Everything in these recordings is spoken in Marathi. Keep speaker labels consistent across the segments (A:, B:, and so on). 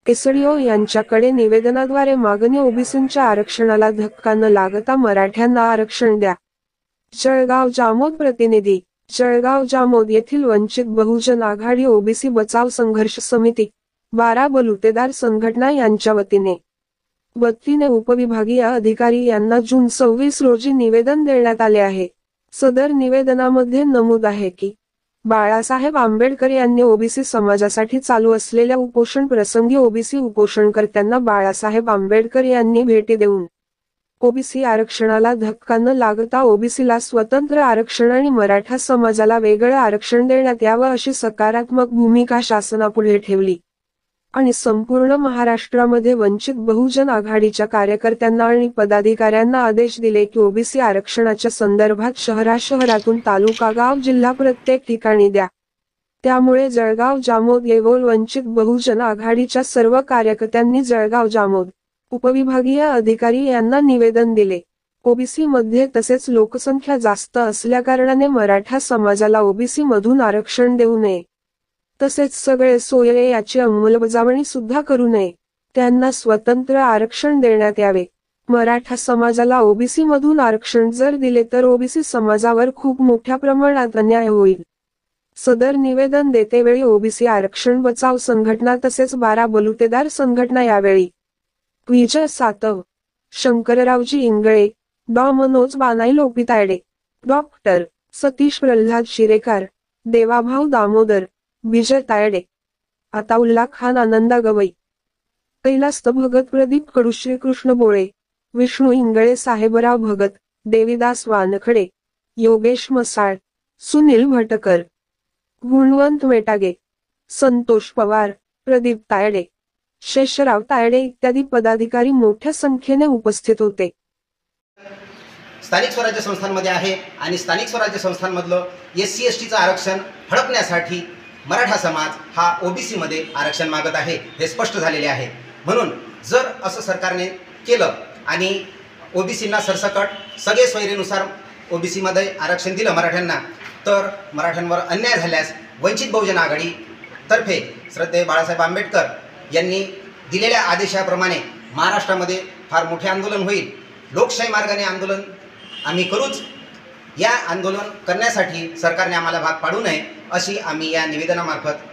A: एसडीओ यांच्याकडे निवेदनाद्वारे मागणी ओबीसींच्या आरक्षणाला धक्का न लागता मराठ्यांना आरक्षण द्या। जळगाव जामोद प्रतिनिधी। जळगाव जामोद येथील वंचित बहुजन आघाडी ओबीसी बचाव संघर्ष समिती 12 बलुतेदार संघटना यांच्या वतीने उपविभागीय अधिकारी यांना जून 26 रोजी निवेदन देण्यात आले आहे। सदर निवेदनामध्ये नमूद आहे की बाळासाहेब आंबेडकर यांनी ओबीसी समाजासाठी चालू असलेल्या उपोषण प्रसंगी ओबीसी उपोषणकर्त्यांना बाळासाहेब आंबेडकर यांनी भेटी देऊन ओबीसी आरक्षणाला धक्का न लागता ओबीसीला स्वतंत्र आरक्षण आणि मराठा समाजाला वेगळं आरक्षण देण्यात यावं अशी सकारात्मक भूमिका शासनापुढे ठेवली आणि संपूर्ण महाराष्ट्रामध्ये वंचित बहुजन आघाडीच्या कार्यकर्त्यांना आणि पदाधिकाऱ्यांना आदेश दिले की ओबीसी आरक्षणाच्या संदर्भात शहरातून तालुका गाव जिल्हा प्रत्येक ठिकाणी द्या। त्यामुळे जळगाव जामोद येवोल वंचित बहुजन आघाडीच्या सर्व कार्यकर्त्यांनी जळगाव जामोद उपविभागीय अधिकारी यांना निवेदन दिले। ओबीसी मध्ये तसेच लोकसंख्या जास्त असल्याकारणाने मराठा समाजाला ओबीसी मधून आरक्षण देऊ नये, तसेच सगळे सोयरे याची अंमलबजावणी सुद्धा करू नये, त्यांना स्वतंत्र आरक्षण देण्यात यावे। मराठा समाजाला ओबीसी मधून आरक्षण जर दिले तर ओबीसी समाजावर खूप मोठ्या प्रमाणात अन्याय होईल। सदर निवेदन देतेवेळी ओबीसी आरक्षण बचाव संघटना तसेच 12 बलुतेदार संघटना यावेळी विजय सातव, शंकररावजी इंगळे, डॉ मनोज बानाई लोपितायडे, डॉक्टर सतीश प्रल्हाद शिरेकार, देवाभाऊ दामोदर, विजय तायडे, अताउल्ला खान आनंदा गवई, कैलास भगत प्रदीप कडू श्रीकृष्ण बोळे, विष्णू इंगळे साहेबराव भगत, देवीदास वानखडे, योगेश मसाळ, सुनील भटकर, गुणवंत मेटागे, संतोष पवार, प्रदीप तायडे, शेषराव तायडे इत्यादी पदाधिकारी मोठ्या संख्येने उपस्थित होते।
B: स्थानिक स्वराज्य संस्थांमध्ये आहे आणि स्थानिक स्वराज्य संस्थांमधलं SC STचं आरक्षण हडपण्यासाठी मराठा समाज हा ओबीसी मध्ये आरक्षण मागत आहे, हे स्पष्ट झालेले आहे। म्हणून जर असं सरकारने केलं आणि ओबीसींना सरसकट सगळे सोयरीनुसार ओबीसी मध्ये आरक्षण दिलं मराठ्यांना, तर मराठ्यांवर अन्याय झाल्यास वंचित बहुजन आघाडी तर्फे श्रद्धेय बाळासाहेब आंबेडकर यांनी दिलेल्या आदेशाप्रमाणे महाराष्ट्रामध्ये फार मोठे आंदोलन होईल। लोकशाही मार्गाने आंदोलन आम्ही करूच। या आंदोलन करण्यासाठी सरकारने आम्हाला भाग पाडू नये अशी आम्ही या निवेदनामार्फत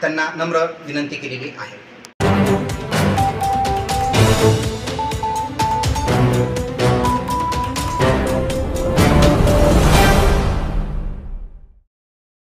B: त्यांना नम्र विनंती केलेली आहे।